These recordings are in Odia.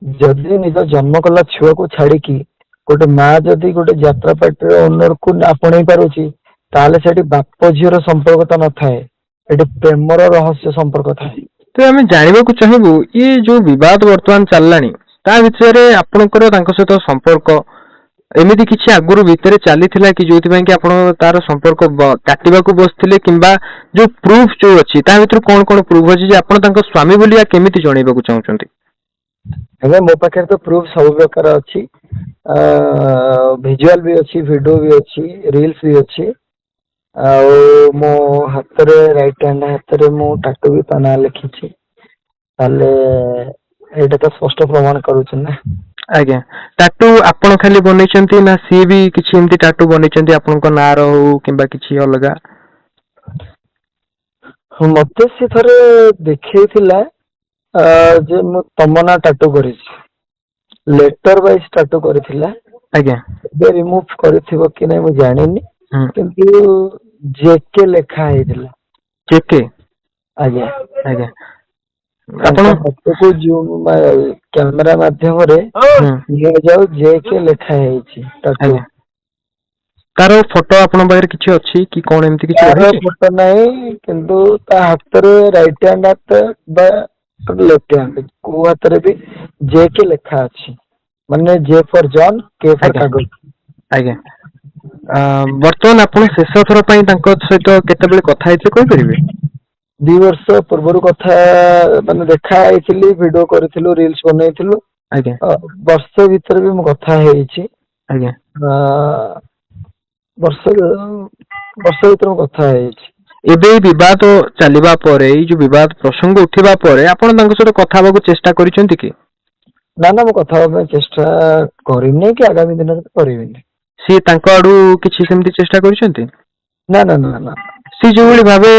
ଯଦି ନିଜ ଜନ୍ମ କଲା ଛୁଆକୁ ଛାଡିକି ଗୋଟେ ମା ଯଦି ଗୋଟେ ଯାତ୍ରା ପାର୍ଟିର ଓନର କୁ ଆପଣେଇ ପାରୁଛି, ତାହେଲେ ସେଠି ବାପ ଝିଅର ସମ୍ପର୍କ ତ ନଥାଏ, ଏଠି ପ୍ରେମର ରହସ୍ୟ ସମ୍ପର୍କ ଥାଏ। ତ ଆମେ ଜାଣିବାକୁ ଚାହିଁବୁ ଇଏ ଯୋଉ ବିବାଦ ବର୍ତ୍ତମାନ ଚାଲିଲାଣି ତା ଭିତରେ ଆପଣଙ୍କର ତାଙ୍କ ସହିତ ସମ୍ପର୍କ ଏମିତି କିଛି ଆଗରୁ ଭିତରେ ଚାଲିଥିଲା କି ଯୋଉଥିପାଇଁ କି ଆପଣ ତାର ସମ୍ପର୍କ କାଟିବାକୁ ବସିଥିଲେ, କିମ୍ବା ଯୋଉ ପ୍ରୁଫ ଯୋଉ ଅଛି ତା ଭିତରୁ କଣ କଣ ପ୍ରୁଫ ଅଛି ଯେ ଆପଣ ତାଙ୍କ ସ୍ୱାମୀ ବୋଲି କେମିତି ଜଣେଇବାକୁ ଚାହୁଁଛନ୍ତି? ଆଜ୍ଞା, ମୋ ପାଖରେ ତ ପ୍ରୁଫ ସବୁ ପ୍ରକାର ଅଛି। ଭିଜୁଆଲ ବି ଅଛି, ଭିଡିଓ ବି ଅଛି, ରିଲ୍ସ ବି ଅଛି। ଆଉ ମୋ ହାତରେ ରାଇଟ ହ୍ୟାଣ୍ଡ ହାତରେ ମୁଁ ଟାଟୁ ବି ତା ନାଁ ଲେଖିଛି। ତାହେଲେ ଏଇଟା ତ ସ୍ପଷ୍ଟ ପ୍ରମାଣ କରୁଛି ନା। ଆଜ୍ଞା, ଟାଟୁ ଆପଣ ଖାଲି ବନେଇଛନ୍ତି ନା ସିଏ ବି କିଛି ଏମିତି ଟାଟୁ ବନେଇଛନ୍ତି ଆପଣଙ୍କ ନାଁ ର ହଉ କିମ୍ବା କିଛି ଅଲଗା? ମତେ ସେ ଥରେ ଦେଖେଇଥିଲା ଯେ ମୁଁ ତମ ନାଁ ଟାଟୁ କରିଛି, ଲେଟର ୱାଇଜ ଟାଟୁ କରିଥିଲା। ଆଜ୍ଞା। ଏବେ ରିମୁଭ କରିଥିବ କି ନାଇଁ ମୁଁ ଜାଣିନି, ହୁଁ। କିନ୍ତୁ ଜେକେ ଲେଖା ହେଇଥିଲା। କେକେ? ଆଜ୍ଞା। ଆଜ୍ଞା। ଆପଣ ତାଙ୍କ ହାତକୁ ଯୋଉ କ୍ୟାମେରା ମାଧ୍ୟମରେ ହୁଁ ନିଆଯାଉ ଜେକେ ଲେଖା ହେଇଛି ଟାଟୁ। ଆଜ୍ଞା, ତାର ଫଟୋ ଆପଣଙ୍କ ପାଖରେ କିଛି ଅଛି କି କଣ ଏମିତି କିଛି ତାର ରହିଛି? ଫଟୋ ନାହିଁ, କିନ୍ତୁ ତା ହାତରେ ରାଇଟ ହ୍ୟାଣ୍ଡ ହାତ ବା ଲେଫ୍ଟ ହ୍ୟାଣ୍ଡ କୋଉ ହାତରେ ବି ଜେକେ ଲେଖା ଅଛି, ମାନେ ଜେ ଫର ଜନ୍, କେ ଫର ଆଜ୍ଞା କାଗଜ। ଆଜ୍ଞା। ବର୍ତ୍ତମାନ ଆପଣ ଶେଷ ଥର ପାଇଁ ତାଙ୍କ ସହିତ କେତେବେଳେ କଥା ହେଇଥିଲେ କହିପାରିବେ? 2 ବର୍ଷ ପୂର୍ବରୁ କଥା ମାନେ ଦେଖା ହେଇଥିଲି, ଭିଡିଓ କରିଥିଲୁ, ରିଲ୍ସ ବନେଇଥିଲୁ। ଆଜ୍ଞା। ବର୍ଷେ ଭିତରେ ବି ମୁଁ କଥା ହେଇଛି। ଆଜ୍ଞା। ବର୍ଷେ ଭିତରେ ମୁଁ କଥା ହେଇଯାଇଛି। ଏବେ ବିବାଦ ଚାଲିବା ପରେ, ଏଇ ଯୋଉ ବିବାଦ ପ୍ରସଙ୍ଗ ଉଠିବା ପରେ ଆପଣ ତାଙ୍କ ସହିତ କଥା ହବାକୁ ଚେଷ୍ଟା କରିଛନ୍ତି କି? ନା ନା, ମୁଁ କଥା ହବା ପାଇଁ ଚେଷ୍ଟା କରିନି କି ଆଗାମୀ ଦିନରେ କରିବିନି। ସିଏ ତାଙ୍କ ଆଡୁ କିଛି ସେମିତି ଚେଷ୍ଟା କରିଛନ୍ତି? ନା ନା ନା ନା। ସେ ଯୋଉଭଳି ଭାବେ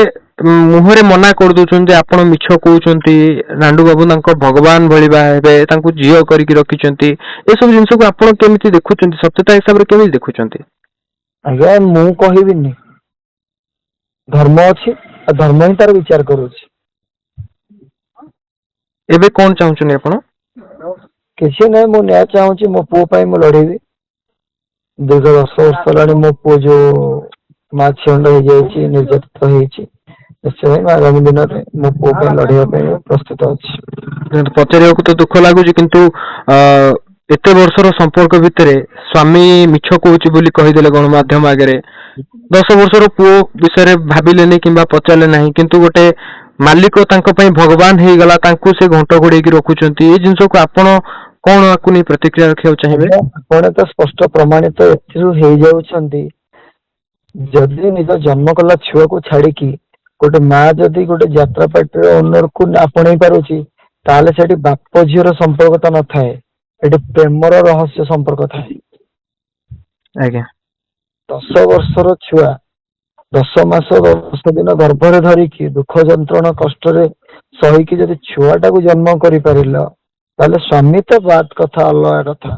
ମୁହଁରେ ମନା କରିଦଉଛନ୍ତି ଯେ ଆପଣ ମିଛ କହୁଛନ୍ତି, ନାଣ୍ଡୁ ବାବୁ ତାଙ୍କ ଭଗବାନ ଭଳି ହେବେ, ତାଙ୍କୁ ଝିଅ କରିକି ରଖିଛନ୍ତି, ଏସବୁ ଜିନିଷକୁ ଆପଣ କେମିତି ଦେଖୁଛନ୍ତି, ସତ୍ୟତା ହିସାବରେ କେମିତି ଦେଖୁଛନ୍ତି? ଆଜ୍ଞା, ମୁଁ କହିବିନି, ଧର୍ମ ଅଛି ଆଉ ଧର୍ମ ହିଁ ତାର ବିଚାର କରୁଛି। ଏବେ କଣ ଚାହୁଁଛନ୍ତି ଆପଣ? କିଛି ନାହିଁ, ମୁଁ ନ୍ୟାୟ ଚାହୁଁଛି। ମୋ ପୁଅ ପାଇଁ ମୁଁ ଲଢିବି। ଦୀର୍ଘ 10 ବର୍ଷ ହେଲାଣି ମୋ ପୁଅ ଯୋଉ ମାଛିଅଣ୍ଡ ହେଇଯାଇଛି, ନିର୍ଯାତିତ ହେଇଛି, ନିଶ୍ଚୟ ଆଗାମୀ ଦିନରେ ମୋ ପୁଅ ପାଇଁ ଲଢିବା ପାଇଁ ପ୍ରସ୍ତୁତ ଅଛି। ପଚାରିବାକୁ ତ ଦୁଃଖ ଲାଗୁଛି, କିନ୍ତୁ ଏତେ ବର୍ଷର ସମ୍ପର୍କ ଭିତରେ ସ୍ଵାମୀ ମିଛ କହୁଛି ବୋଲି କହିଦେଲେ ଗଣମାଧ୍ୟମ ଆଗରେ, 10 ବର୍ଷର ପୁଅ ବିଷୟରେ ଭାବିଲେନି କିମ୍ବା ପଚାରିଲେ ନାହିଁ, କିନ୍ତୁ ଗୋଟେ ମାଲିକ ତାଙ୍କ ପାଇଁ ଭଗବାନ ହେଇଗଲା, ତାଙ୍କୁ ସେ ଘଣ୍ଟ ଘୋଡେଇକି ରଖୁଛନ୍ତି, ଏଇ ଜିନିଷକୁ ଆପଣ କଣ ଆକୁ ନେଇ ପ୍ରତିକ୍ରିୟା ରଖିବାକୁ ଚାହିଁବେ? ଆଜ୍ଞା, ଆପଣ ତ ସ୍ପଷ୍ଟ ପ୍ରମାଣିତ ଏଥିରୁ ହେଇଯାଉଛନ୍ତି, ଯଦି ନିଜ ଜନ୍ମ କଲା ଛୁଆକୁ ଛାଡିକି ଗୋଟେ ମା ଯଦି ଗୋଟେ ଯାତ୍ରା ପାର୍ଟିର ଓନର କୁ ଆପଣେଇ ପାରୁଛି, ତାହେଲେ ସେଠି ବାପ ଝିଅର ସମ୍ପର୍କ ତ ନଥାଏ, ଏଠି ପ୍ରେମର ରହସ୍ୟ ସମ୍ପର୍କ ଥାଏ। ଆଜ୍ଞା। 10 ବର୍ଷର ଛୁଆ 10 ମାସ 10 ଦିନ ଗର୍ଭରେ ଧରିକି ଦୁଃଖ ଯନ୍ତ୍ରଣା କଷ୍ଟରେ ସହିକି ଯଦି ଛୁଆ ଟାକୁ ଜନ୍ମ କରିପାରିଲ, ତାହେଲେ ସ୍ଵାମୀ ତ ବାତ କଥା, ଅଲଗା କଥା।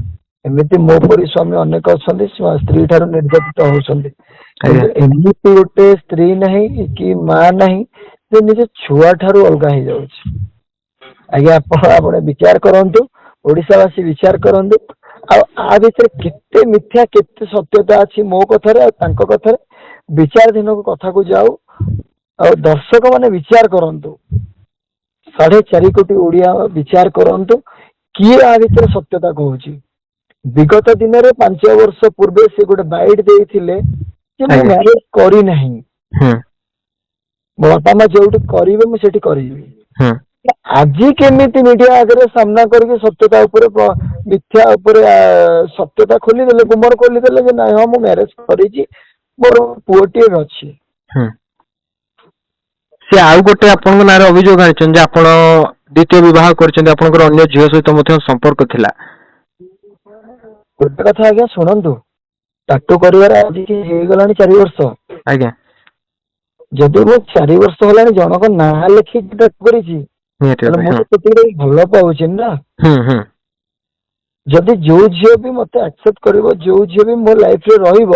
ଏମିତି ମୋ ପରି ସ୍ଵାମୀ ଅନେକ ଅଛନ୍ତି, ସ୍ତ୍ରୀ ଠାରୁ ନିର୍ଯାତିତ ହଉଛନ୍ତି, ଆଜ୍ଞା। କିନ୍ତୁ ଏମିତି ଗୋଟେ ସ୍ତ୍ରୀ ନାହିଁ କି ମା ନାହିଁ ଯେ ନିଜ ଛୁଆ ଠାରୁ ଅଲଗା ହେଇଯାଉଛି। ଆଜ୍ଞା, ଆପଣ ବିଚାର କରନ୍ତୁ, ଓଡିଶା ବାସୀ ବିଚାର କରନ୍ତୁ, ଆଉ ଆ ଭିତରେ କେତେ ମିଥ୍ୟା କେତେ ସତ୍ୟତା ଅଛି ମୋ କଥାରେ ଆଉ ତାଙ୍କ କଥାରେ, ବିଚାରଧୀନକୁ କଥାକୁ ଯାଉ, ଆଉ ଦର୍ଶକ ମାନେ ବିଚାର କରନ୍ତୁ। 4.5 କୋଟି ଓଡିଆ ବିଚାର କରନ୍ତୁ, କିଏ ଆ ଭିତରେ ସତ୍ୟତା କହୁଛି। ବିଗତ ଦିନରେ 5 ବର୍ଷ ପୂର୍ବେ ସେ ଗୋଟେ ବାଇଟ ଦେଇଥିଲେ ଯେ ମୁଁ ଆଜ୍ଞା। ମ୍ୟାରେଜ କରିନାହିଁ, ହୁଁ ମୋ ବାପା ମା ଯୋଉଠି କରିବେ ମୁଁ ସେଠି କରିବି। ହୁଁ ଆଜି କେମିତି ମିଡିଆ ଆଗରେ ସାମ୍ନା କରିକି ସତ୍ୟତା ଉପରେ ମିଥ୍ୟା ଉପରେ ସତ୍ୟତା ଖୋଲିଦେଲେ, ଗୁମର ଖୋଲିଦେଲେ ଯେ ନାଇଁ ହଁ ମୁଁ ମ୍ୟାରେଜ କରିଛି, ମୋର ପୁଅଟିଏ ବି ଅଛି। ହୁଁ। ସେ ଆଉ ଗୋଟେ ଆପଣଙ୍କ ନାଁରେ ଅଭିଯୋଗ ଆଣିଛନ୍ତି ଯେ ଆପଣ ଦ୍ଵିତୀୟ ବିବାହ କରିଛନ୍ତି, ଆପଣଙ୍କର ଅନ୍ୟ ଝିଅ ସହିତ ମଧ୍ୟ ସମ୍ପର୍କ ଥିଲା। ଗୋଟେ କଥା ଆଜ୍ଞା ଶୁଣନ୍ତୁ, ଟାଟୁ କରିବାର ଆଜିକି ହେଇଗଲାଣି 4 ବର୍ଷ। ଆଜ୍ଞା। ଯଦି ମୁଁ 4 ବର୍ଷ ହେଲାଣି ଜଣକ ନାଁ ଲେଖିକି ଟାଟୁ କରିଛି, ନିହାତି ତାହେଲେ ଭାବେ ମୁଁ ହଁ। ତ ସେତିକି ଭଲ ପାଉଛି ନା। ହୁଁ ହୁଁ। ଯଦି ଯୋଉ ଝିଅ ବି ମତେ ଆକ୍ସେପ୍ଟ କରିବ, ଯୋଉ ଝିଅ ବି ମୋ ଲାଇଫରେ ରହିବ,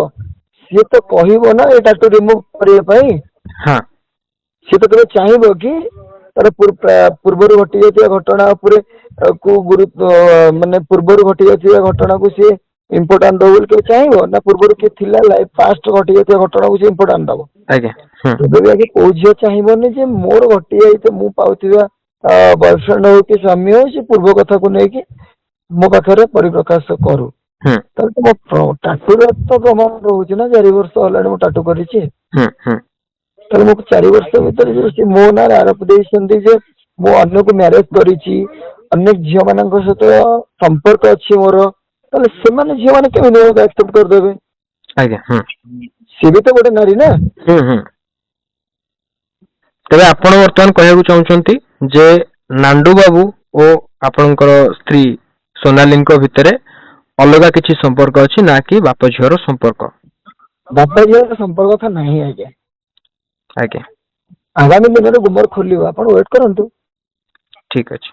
ସିଏ ତ କହିବ ନା ଏ ଟାଟୁ ରିମୁଭ କରିବା ପାଇଁ। ହଁ। ସିଏ ତ କେବେ ଚାହିଁବ କି ତାର ପୂର୍ବରୁ ଘଟି ଯାଇଥିବା ଘଟଣା ଉପରେ କୁ ଗୁରୁତ୍ୱ ମାନେ ପୂର୍ବରୁ ଘଟି ଯାଇଥିବା ଘଟଣାକୁ ସିଏ ଇମ୍ପୋର୍ଟାଣ୍ଟ ଦବ ବୋଲି କେବେ ଚାହିଁବ ନା ପୂର୍ବରୁ କିଏ ଥିଲା ଲାଇଫ ପାଷ୍ଟ ଘଟି ଯାଇଥିବା ଘଟଣାକୁ ସିଏ ଇମ୍ପୋର୍ଟାଣ୍ଟ ଦବ? ଆଜ୍ଞା କେବେ ବି ଆଜ୍ଞା କୋଉ ଝିଅ ଚାହିଁବନି ଯେ ମୋର ଘଟି ଯାଇଥିବା ମୁଁ ପାଉଥିବା ବୟଫ୍ରେଣ୍ଡ ହଉ କି ସ୍ୱାମୀ ହଉ ସେ ପୂର୍ବ କଥାକୁ ନେଇକି ମୋ ପାଖରେ ପରିପ୍ରକାଶ କରୁ। ହୁଁ ତାହେଲେ ତ ମୋ ଟାଟୁର ତ ପ୍ରମାଣ ରହୁଛି ନା 4 ବର୍ଷ ହେଲାଣି ମୁଁ ଟାଟୁ କରିଛି। ହୁଁ ହୁଁ ତାହେଲେ ମୁଁ 4 ବର୍ଷ ଭିତରେ ଯେ ମୋ ନାଁରେ ଆରୋପ ଦେଇଛନ୍ତି ଯେ ମୁଁ ଅନ୍ୟକୁ ମ୍ୟାରେଜ କରିଛି, ଅନେକ ଝିଅ ମାନଙ୍କ ସହିତ ସମ୍ପର୍କ ଅଛି ମୋର, ତାହେଲେ ସେମାନେ ଝିଅ ମାନେ କେମିତି ମୋତେ ଆକ୍ସେପ୍ଟ କରିଦେବେ? ଆଜ୍ଞା ସିଏ ବି ତ ଗୋଟେ ନାରୀ ନା। ହୁଁ ହୁଁ। ତେବେ ଆପଣ ବର୍ତ୍ତମାନ କହିବାକୁ ଚାହୁଁଛନ୍ତି ଯେ ନାଣ୍ଡୁ ବାବୁ ଓ ଆପଣଙ୍କର ସ୍ତ୍ରୀ ସୋନାଲିଙ୍କ ଭିତରେ ଅଲଗା କିଛି ସମ୍ପର୍କ ଅଛି ନା କି ବାପ ଝିଅର ସମ୍ପର୍କ? ବାପା ଝିଅର ସମ୍ପର୍କ କଥା ନାହିଁ ଆଜ୍ଞା। ଆଜ୍ଞା ଆଗାମୀ ଦିନରେ ଗୁମର ଖୋଲିବ, ଆପଣ ୱେଟ୍ କରନ୍ତୁ। ଠିକ ଅଛି।